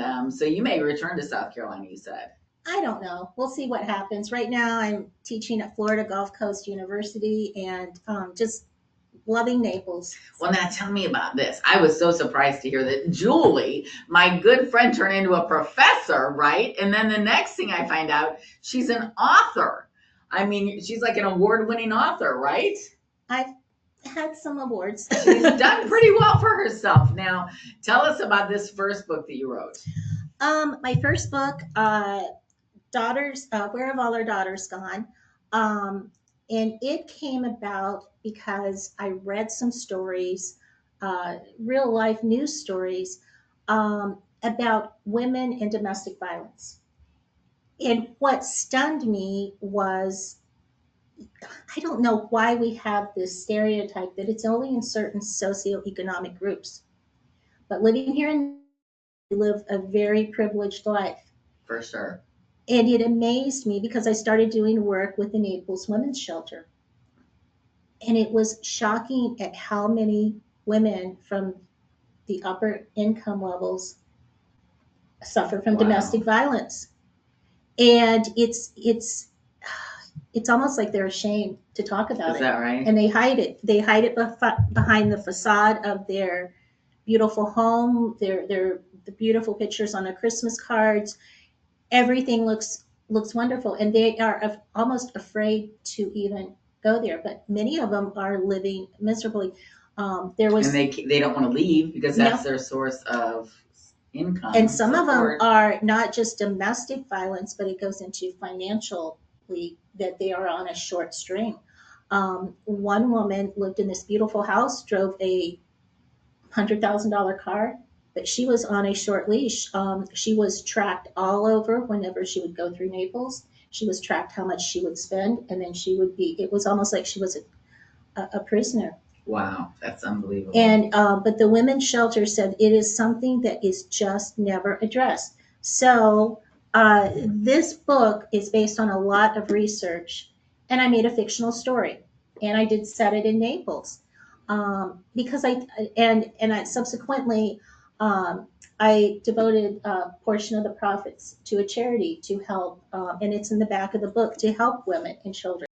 And so you may return to South Carolina, you said. I don't know. We'll see what happens. Right now, I'm teaching at Florida Gulf Coast University and just loving Naples. Well, now tell me about this. I was so surprised to hear that Julie, my good friend, turned into a professor, right? And then the next thing I find out, she's an author. I mean, she's like an award-winning author, right? I've had some awards. She's done pretty well for herself. Now, tell us about this first book that you wrote. My first book, Daughters, Where Have All Our Daughters Gone? And it came about because I read some stories, real life news stories, about women and domestic violence. And what stunned me was I don't know why we have this stereotype that it's only in certain socioeconomic groups. But living here in live a very privileged life. For sure. And it amazed me because I started doing work with the Naples Women's Shelter. And it was shocking at how many women from the upper income levels suffer from Wow. domestic violence. And it's almost like they're ashamed to talk about it. Is that right? And they hide it. They hide it behind the facade of their beautiful home, their the beautiful pictures on their Christmas cards. Everything looks wonderful, and they are almost afraid to even go there. But many of them are living miserably. There was, and they don't want to leave because No. that's their source of income. and some of them support. are not just domestic violence, but it goes into financially that they are on a short string. One woman lived in this beautiful house, drove a $100,000 car, but she was on a short leash. She was tracked all over whenever she would go through Naples. She was tracked how much she would spend, and then she would be. It was almost like she was a prisoner. Wow, that's unbelievable. And but the women's shelter said it is something that is just never addressed. So this book is based on a lot of research, and I made a fictional story, and I did set it in Naples because I subsequently I devoted a portion of the profits to a charity to help, and it's in the back of the book to help women and children.